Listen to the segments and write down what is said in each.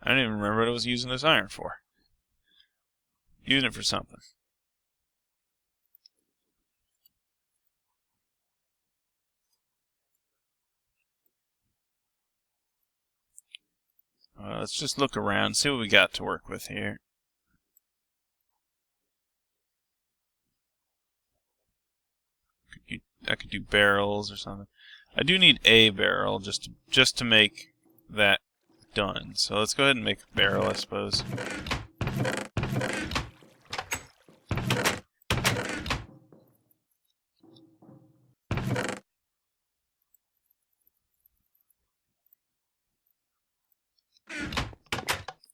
I don't even remember what I was using this iron for. Using it for something. Let's just look around, see what we got to work with here. I could do barrels or something. I do need a barrel just to make that done. So let's go ahead and make a barrel, I suppose.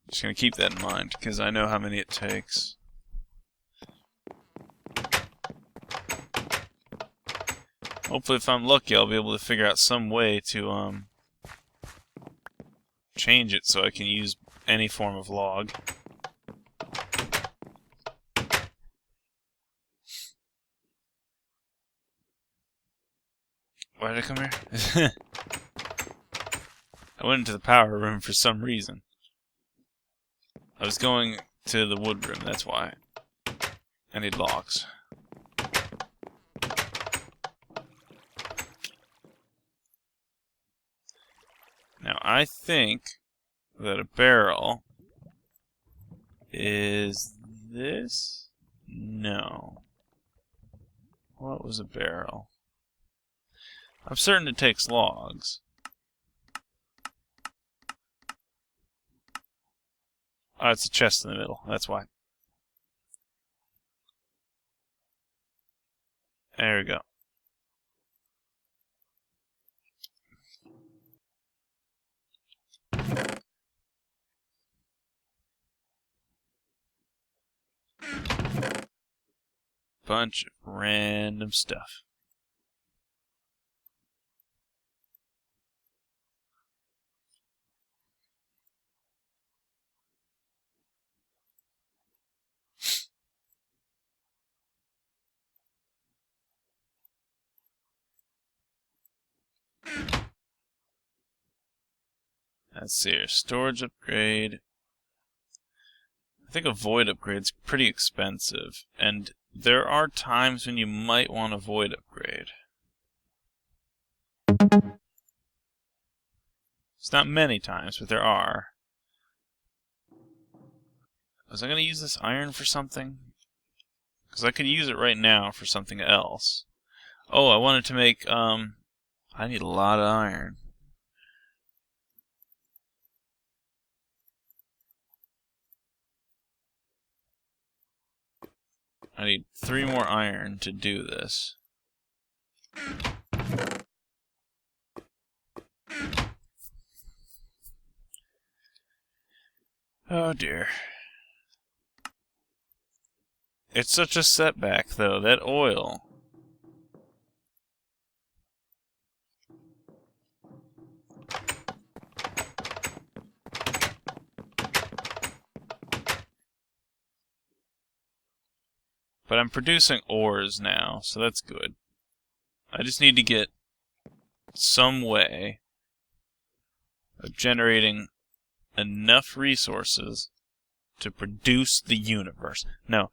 Just gonna keep that in mind because I know how many it takes. Hopefully, if I'm lucky, I'll be able to figure out some way to change it so I can use any form of log. Why did I come here? I went into the power room for some reason. I was going to the wood room, that's why. I need logs. Now, I think that a barrel is this? No. What was a barrel? I'm certain it takes logs. Oh, it's a chest in the middle, that's why. There we go. Bunch of random stuff. Let's see here. Storage upgrade. I think a void upgrade's pretty expensive, and there are times when you might want a void upgrade. It's not many times, but there are. Was I going to use this iron for something? Because I could use it right now for something else. Oh, I wanted to make, I need a lot of iron. I need 3 more iron to do this. Oh dear. It's such a setback, though. That oil. But I'm producing ores now, so that's good. I just need to get some way of generating enough resources to produce the universe. No.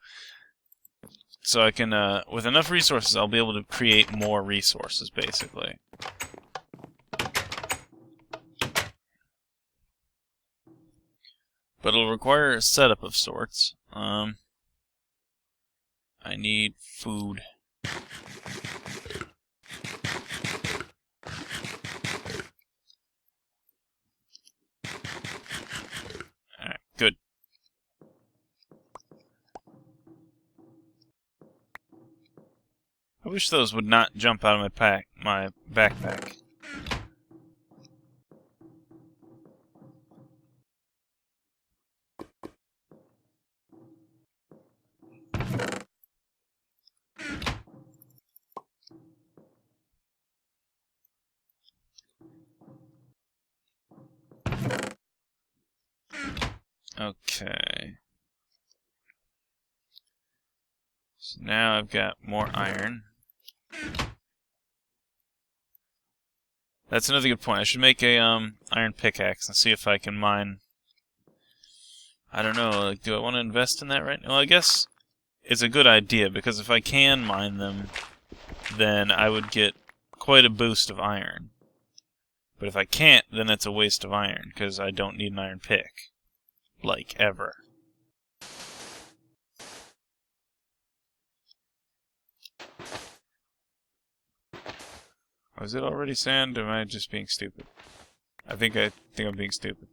So I can, with enough resources, I'll be able to create more resources, basically. But it'll require a setup of sorts. I need food. Alright, good. I wish those would not jump out of my backpack. Okay. So now I've got more iron. That's another good point. I should make a iron pickaxe and see if I can mine I don't know, like, do I want to invest in that right now? Well, I guess it's a good idea, because if I can mine them, then I would get quite a boost of iron. But if I can't, then it's a waste of iron, because I don't need an iron pick. Like, ever. Was it already sand, or am I just being stupid? I think I'm being stupid.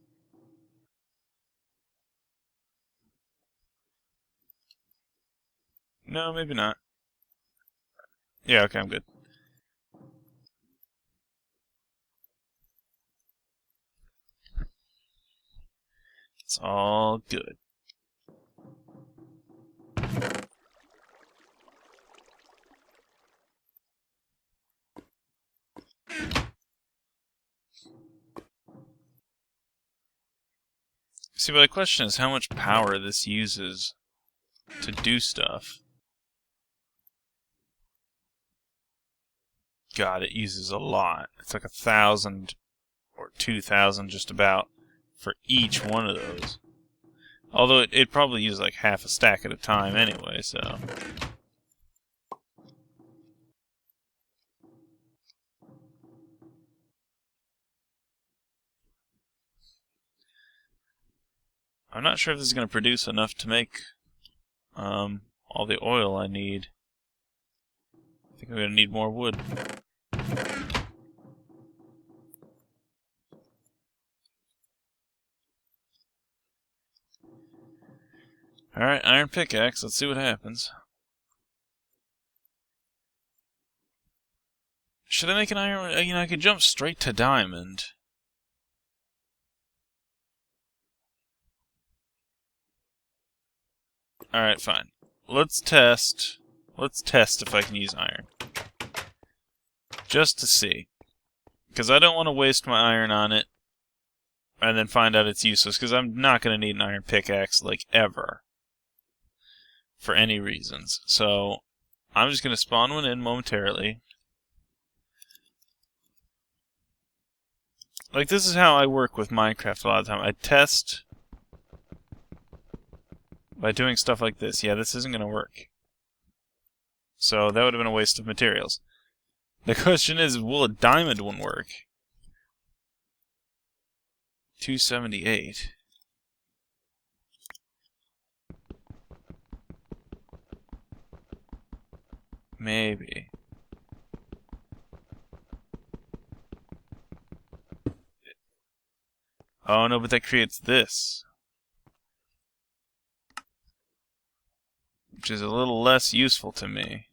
No, maybe not. Yeah, okay, I'm good. It's all good. See, but the question is how much power this uses to do stuff. God, it uses a lot. It's like 1,000 or 2,000 just about for each one of those. Although it probably uses like half a stack at a time anyway, so... I'm not sure if this is going to produce enough to make all the oil I need. I think I'm going to need more wood. Alright, iron pickaxe. Let's see what happens. Should I make an iron... You know, I could jump straight to diamond. Alright, fine. Let's test if I can use iron. Just to see. Because I don't want to waste my iron on it and then find out it's useless, because I'm not going to need an iron pickaxe, like, ever. For any reasons. So, I'm just going to spawn one in momentarily. Like, this is how I work with Minecraft a lot of the time. I test by doing stuff like this. Yeah, this isn't going to work. So, that would have been a waste of materials. The question is, will a diamond one work? 278. Maybe. Oh no, but that creates this. Which is a little less useful to me.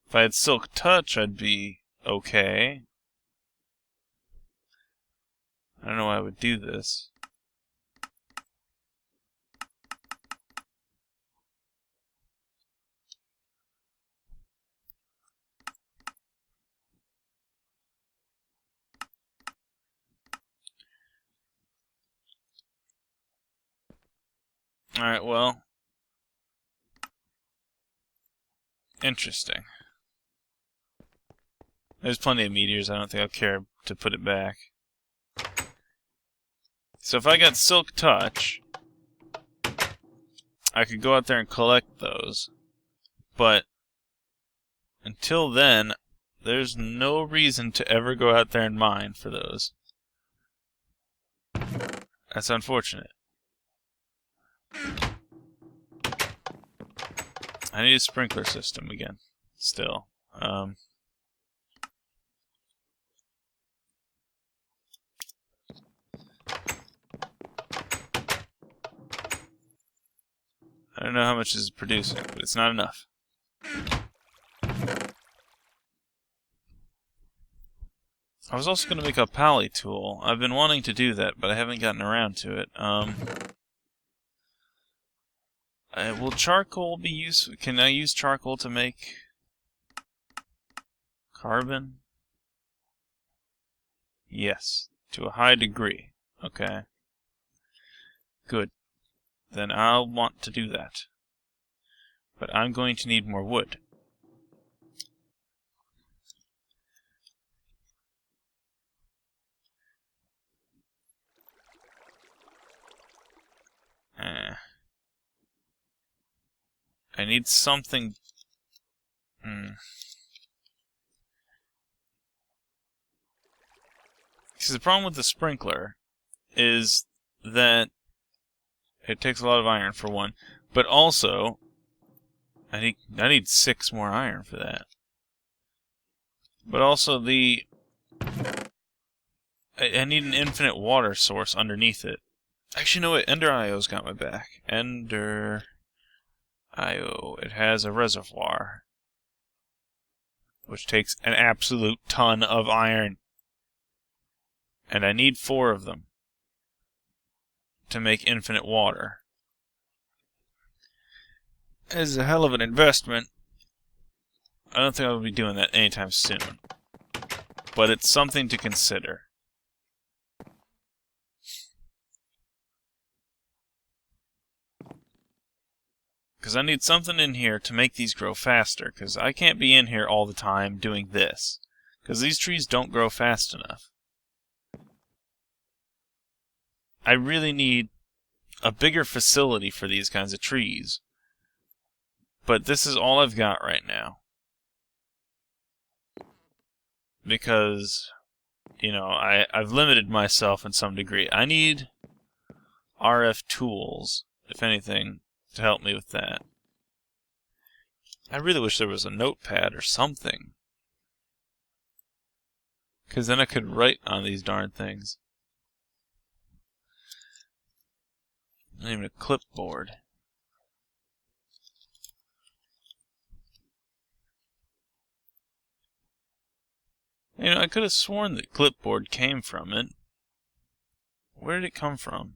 If I had Silk Touch, I'd be okay. I don't know why I would do this. Alright, well. Interesting. There's plenty of meteors, I don't think I'll care to put it back. So if I got Silk Touch, I could go out there and collect those. But until then, there's no reason to ever go out there and mine for those. That's unfortunate. I need a sprinkler system again. Still. I don't know how much this is producing, but it's not enough. I was also going to make a pally tool. I've been wanting to do that, but I haven't gotten around to it. Will charcoal be used? Can I use charcoal to make carbon? Yes, to a high degree. Okay. Good. Then I'll want to do that. But I'm going to need more wood. I need something... See, the problem with the sprinkler is that it takes a lot of iron for one, but also I need 6 more iron for that. But also I need an infinite water source underneath it. Actually, no, wait, Ender IO's got my back. Ender IO. It has a reservoir, which takes an absolute ton of iron. And I need 4 of them to make infinite water. It's a hell of an investment. I don't think I'll be doing that anytime soon. But it's something to consider. Because I need something in here to make these grow faster. Because I can't be in here all the time doing this. Because these trees don't grow fast enough. I really need a bigger facility for these kinds of trees. But this is all I've got right now. Because, you know, I've limited myself in some degree. I need RF tools, if anything, to help me with that. I really wish there was a notepad or something. Because then I could write on these darn things. Not even a clipboard. You know, I could have sworn that clipboard came from it. Where did it come from?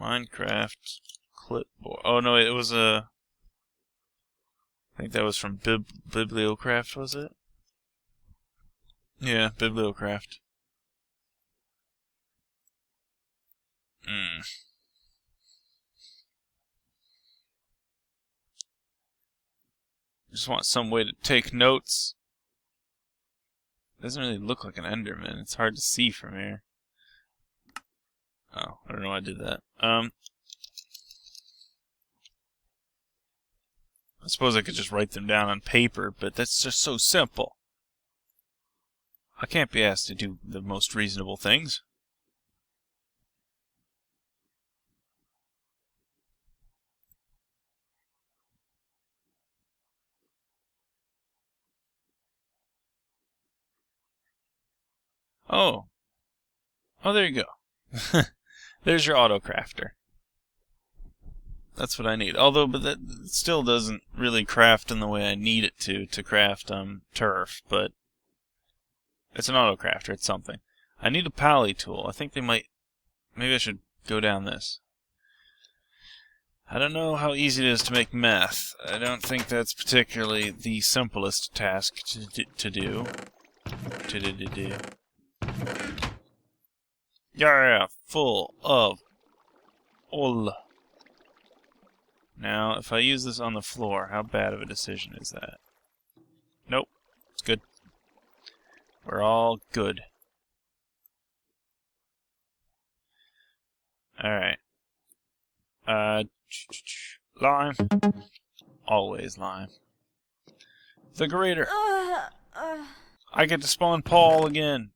Minecraft clipboard. Oh no, it was a... I think that was from Bibliocraft, was it? Yeah, Bibliocraft. Just want some way to take notes. Doesn't really look like an Enderman. It's hard to see from here. Oh, I don't know why I did that. I suppose I could just write them down on paper, but that's just so simple. I can't be asked to do the most reasonable things. Oh. Oh, there you go. There's your auto-crafter. That's what I need. Although, but that still doesn't really craft in the way I need it to craft turf, but it's an auto-crafter, it's something. I need a pally tool. I think they might... Maybe I should go down this. I don't know how easy it is to make meth. I don't think that's particularly the simplest task to do. Yeah, full of oil. Now, if I use this on the floor, how bad of a decision is that? Nope, it's good. We're all good. Alright. Lime. Always lime. The grader. I get to spawn Paul again.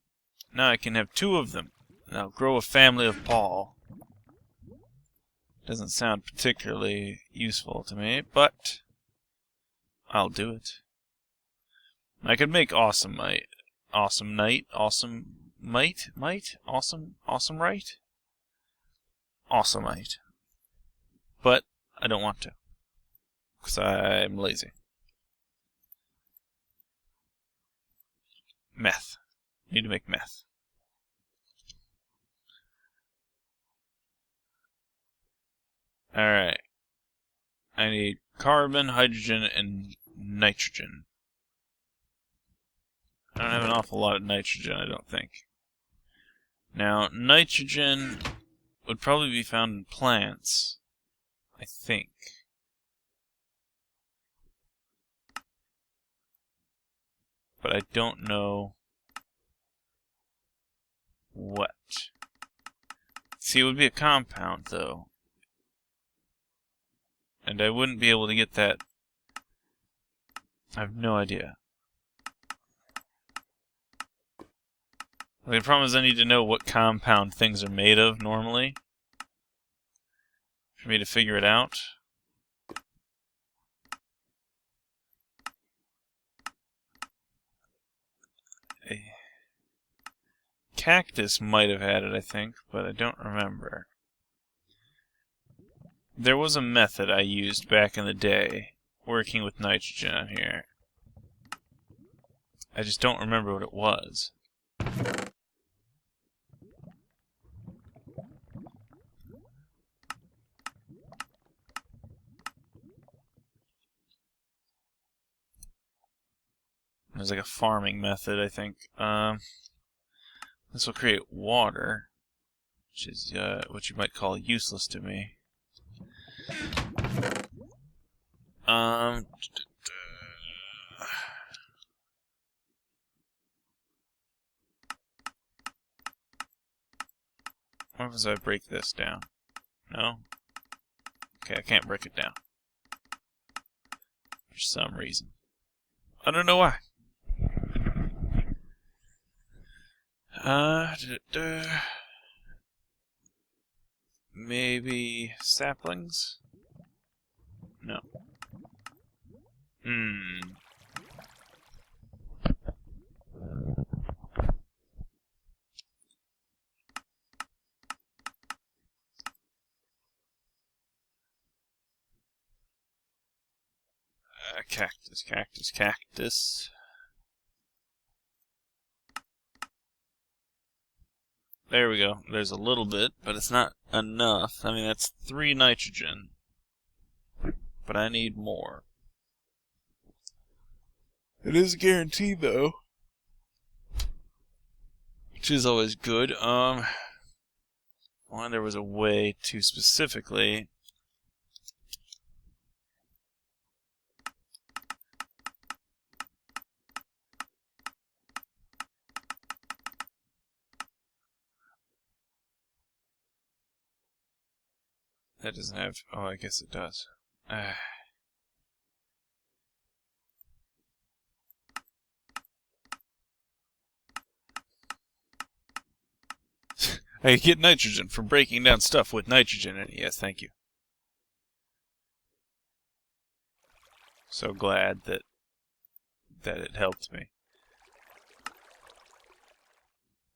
Now I can have 2 of them. And I'll grow a family of Paul. Doesn't sound particularly useful to me, but I'll do it. I could make awesomite. Awesomite? Awesomite? Awesomite. But I don't want to. Because I'm lazy. Meth. Need to make meth. Alright. I need carbon, hydrogen, and nitrogen. I don't have an awful lot of nitrogen, I don't think. Now, nitrogen would probably be found in plants. I think. But I don't know what. See, it would be a compound, though. And I wouldn't be able to get that I have no idea. The problem is I need to know what compound things are made of normally for me to figure it out. A cactus might have had it, I think, but I don't remember. There was a method I used back in the day working with nitrogen on here. I just don't remember what it was. It was like a farming method, I think. This will create water, which is what you might call useless to me. What happens if I break this down? No? Okay, I can't break it down. For some reason. I don't know why. Maybe saplings? No. Cactus. There we go. There's a little bit, but it's not enough. I mean, that's 3 nitrogen. But I need more. It is guaranteed, though. Which is always good. Well, there was a way to specifically... That doesn't have... Oh, I guess it does. I get nitrogen from breaking down stuff with nitrogen in it. Yes, thank you. So glad that it helped me.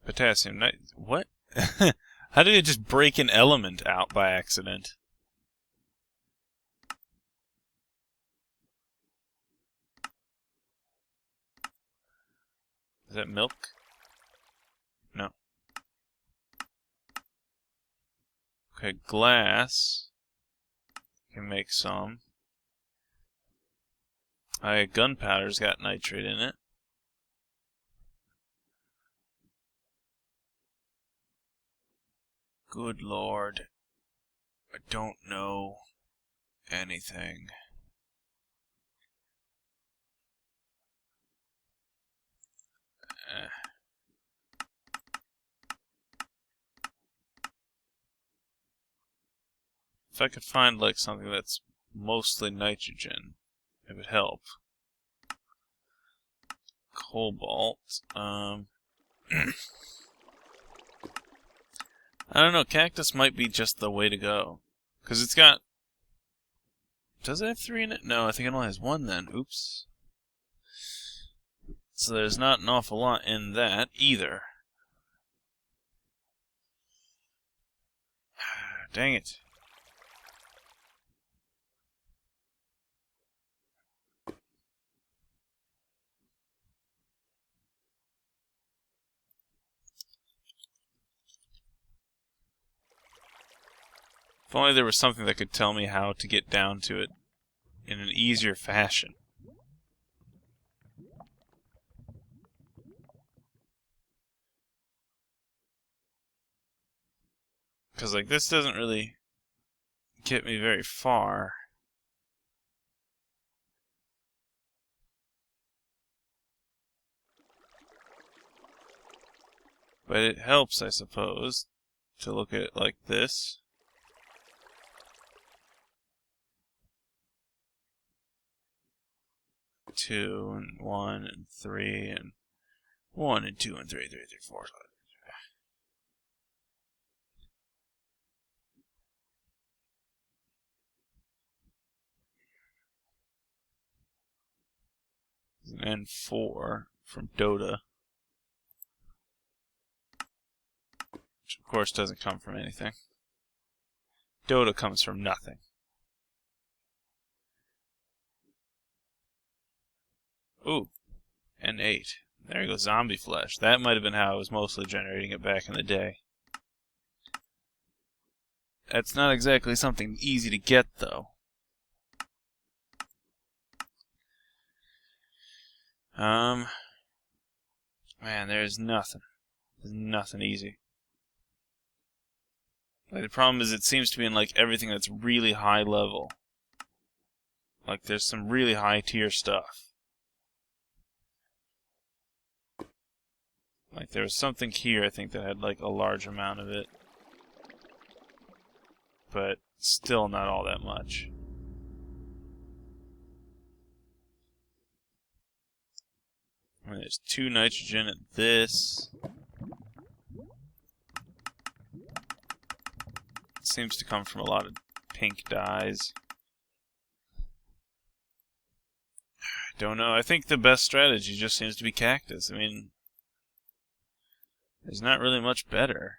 Potassium what? How did it just break an element out by accident? Is that milk? No. Okay, glass. Can make some. Gunpowder's got nitrate in it. Good Lord. I don't know anything. If I could find like something that's mostly nitrogen, it would help. Cobalt. I don't know, cactus might be just the way to go. Because it's got... Does it have 3 in it? No, I think it only has 1 then. Oops. So there's not an awful lot in that either. Dang it. If only there was something that could tell me how to get down to it in an easier fashion. Because, like, this doesn't really get me very far. But it helps, I suppose, to look at it like this. 2 and 1 and 3 and 1 and 2 and 3, 3, 3, 4, 5. And N4 from Dota, which of course doesn't come from anything. Dota comes from nothing. Ooh, N8. There you go, zombie flesh. That might have been how I was mostly generating it back in the day. That's not exactly something easy to get, though. Man, there's nothing. There's nothing easy. Like, the problem is it seems to be in, like, everything that's really high level. Like, there's some really high tier stuff. Like, there was something here, I think, that had, like, a large amount of it. But still not all that much. I mean, there's 2 nitrogen in this. It seems to come from a lot of pink dyes. I don't know. I think the best strategy just seems to be cactus. I mean, there's not really much better.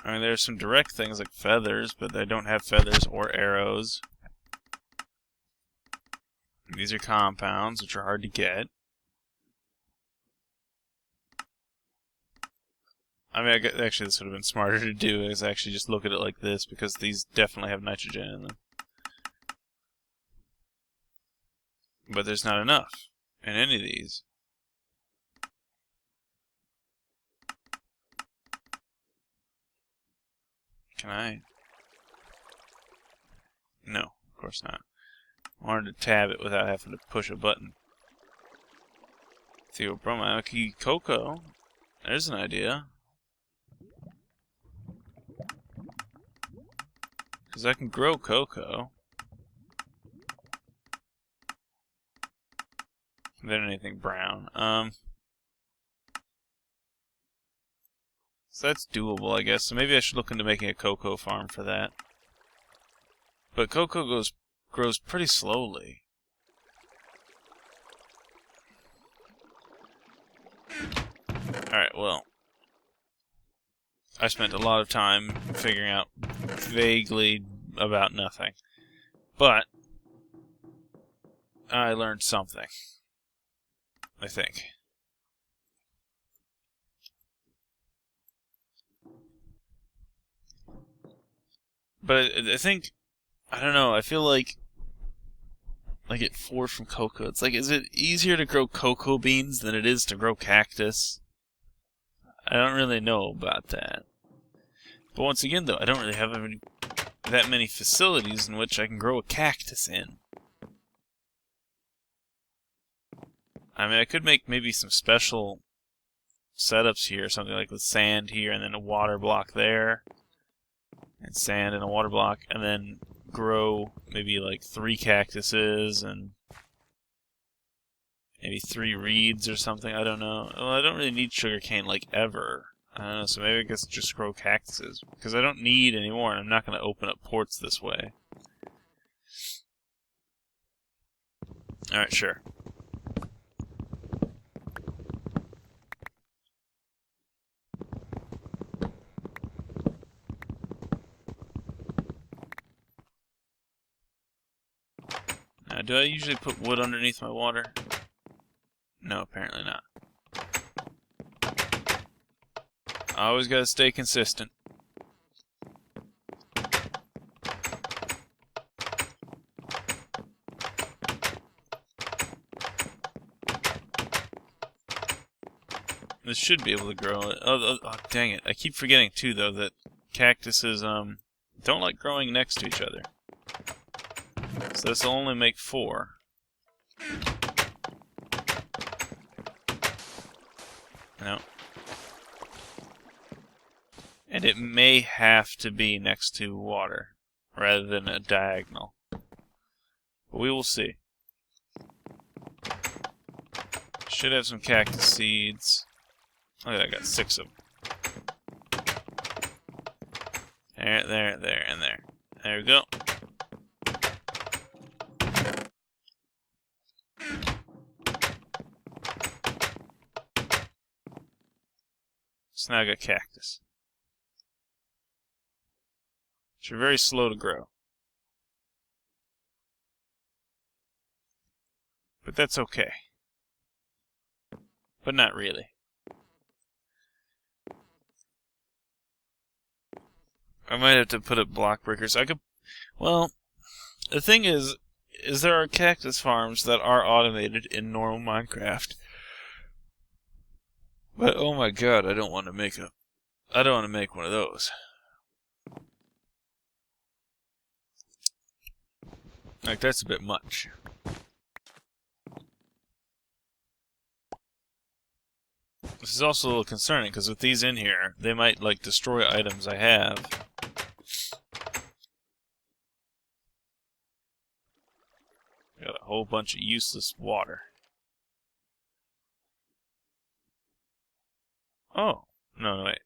I mean, there's some direct things like feathers, but they don't have feathers or arrows. These are compounds, which are hard to get. I mean, actually, this would have been smarter to do, is actually just look at it like this, because these definitely have nitrogen in them. But there's not enough in any of these. Can I? No, of course not. I wanted to tab it without having to push a button. Theobromine, okay, cocoa. There's an idea. Because I can grow cocoa. Than anything brown. So that's doable, I guess. So maybe I should look into making a cocoa farm for that. But cocoa grows pretty slowly. Alright, well. I spent a lot of time figuring out vaguely about nothing. But I learned something. I think. But I think, I don't know, I feel like it forward from cocoa. It's like, is it easier to grow cocoa beans than it is to grow cactus? I don't really know about that. But once again, though, I don't really have that many facilities in which I can grow a cactus in. I mean, I could make maybe some special setups here, something like with sand here and then a water block there. And sand and a water block, and then grow maybe like 3 cactuses and maybe 3 reeds or something. I don't know. Well, I don't really need sugarcane like ever. I don't know, so maybe I guess just grow cactuses. Because I don't need any more, and I'm not going to open up ports this way. Alright, sure. Now, do I usually put wood underneath my water? No, apparently not. I always gotta stay consistent. This should be able to grow it. Oh, dang it. I keep forgetting, too, though, that cactuses, don't like growing next to each other. So this will only make 4. No. And it may have to be next to water, rather than a diagonal. But we will see. Should have some cactus seeds. Look at that, I got 6 of them. There, and there. There we go. So now I got cactus. Which are very slow to grow. But that's okay. But not really. I might have to put up block breakers. I could... Well, the thing is there are cactus farms that are automated in normal Minecraft. But oh my god, I don't want to make one of those. Like, that's a bit much. This is also a little concerning, because with these in here, they might, like, destroy items I have. Got a whole bunch of useless water. Oh, no, wait.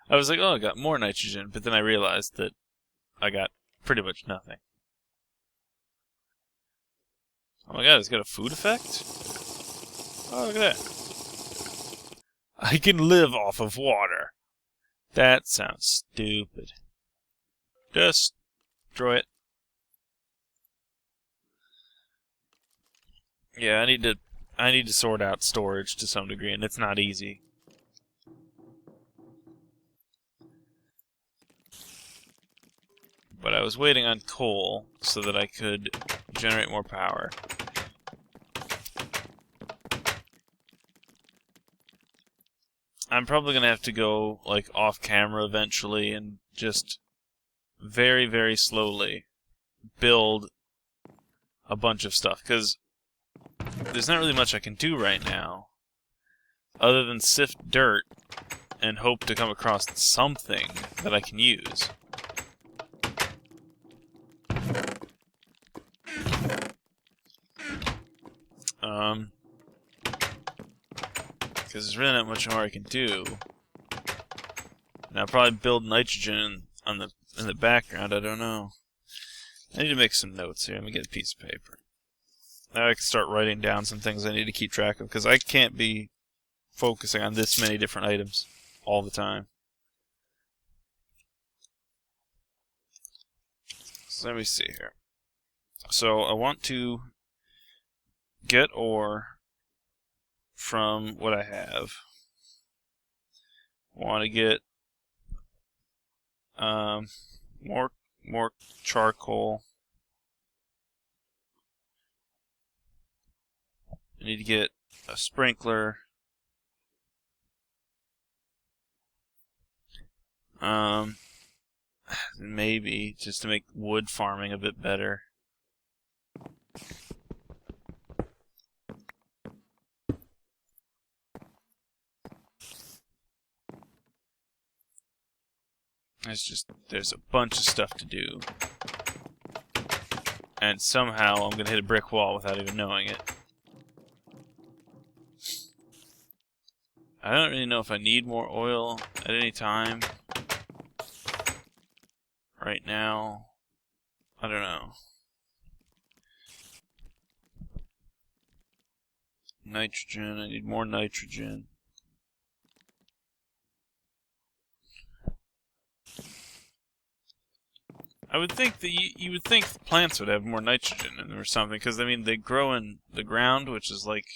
I was like, oh, I got more nitrogen, but then I realized that I got pretty much nothing. Oh my god, it's got a food effect? Oh, look at that. I can live off of water. That sounds stupid. Just destroy it. Yeah, I need to sort out storage to some degree, and it's not easy. But I was waiting on coal so that I could generate more power. I'm probably gonna have to go, like, off camera eventually and just very, very slowly build a bunch of stuff, because there's not really much I can do right now other than sift dirt and hope to come across something that I can use. Because there's really not much more I can do. And I'll probably build nitrogen in the background, I don't know. I need to make some notes here. Let me get a piece of paper. Now I can start writing down some things I need to keep track of, because I can't be focusing on this many different items all the time. So let me see here. So I want to get ore from what I have. I want to get more charcoal. I need to get a sprinkler. Maybe just to make wood farming a bit better. There's a bunch of stuff to do. And somehow I'm gonna hit a brick wall without even knowing it. I don't really know if I need more oil at any time. Right now, I don't know. Nitrogen, I need more nitrogen. I would think that you would think the plants would have more nitrogen in them or something, because I mean they grow in the ground, which is like,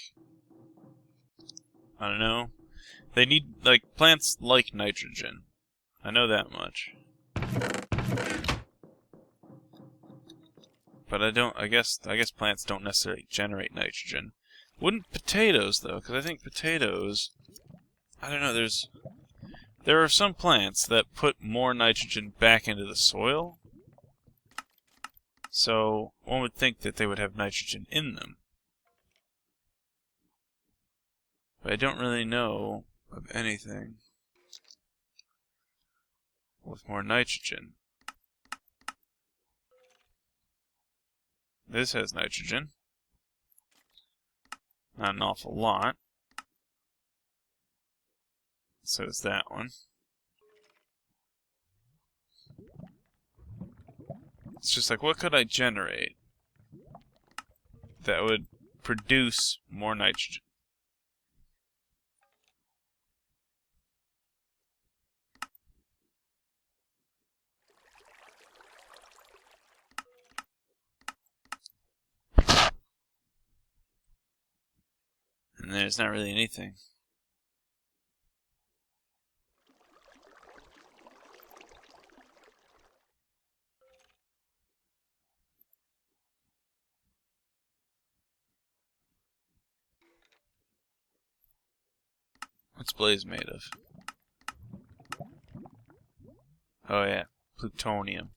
I don't know. They need, like, plants like nitrogen. I know that much. But I guess plants don't necessarily generate nitrogen. Wouldn't potatoes though? Because I think potatoes, I don't know, there are some plants that put more nitrogen back into the soil. So one would think that they would have nitrogen in them. But I don't really know of anything with more nitrogen. This has nitrogen. Not an awful lot. So is that one. It's just like, what could I generate that would produce more nitrogen? And there's not really anything. What's Blaze made of? Oh yeah, plutonium.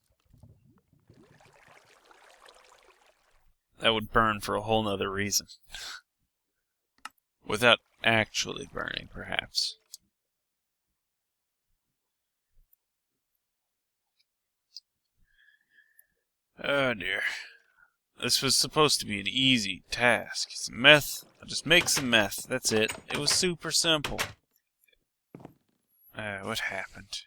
That would burn for a whole nother reason. Without actually burning, perhaps. Oh dear. This was supposed to be an easy task. Some meth. I'll just make some meth. That's it. It was super simple. What happened?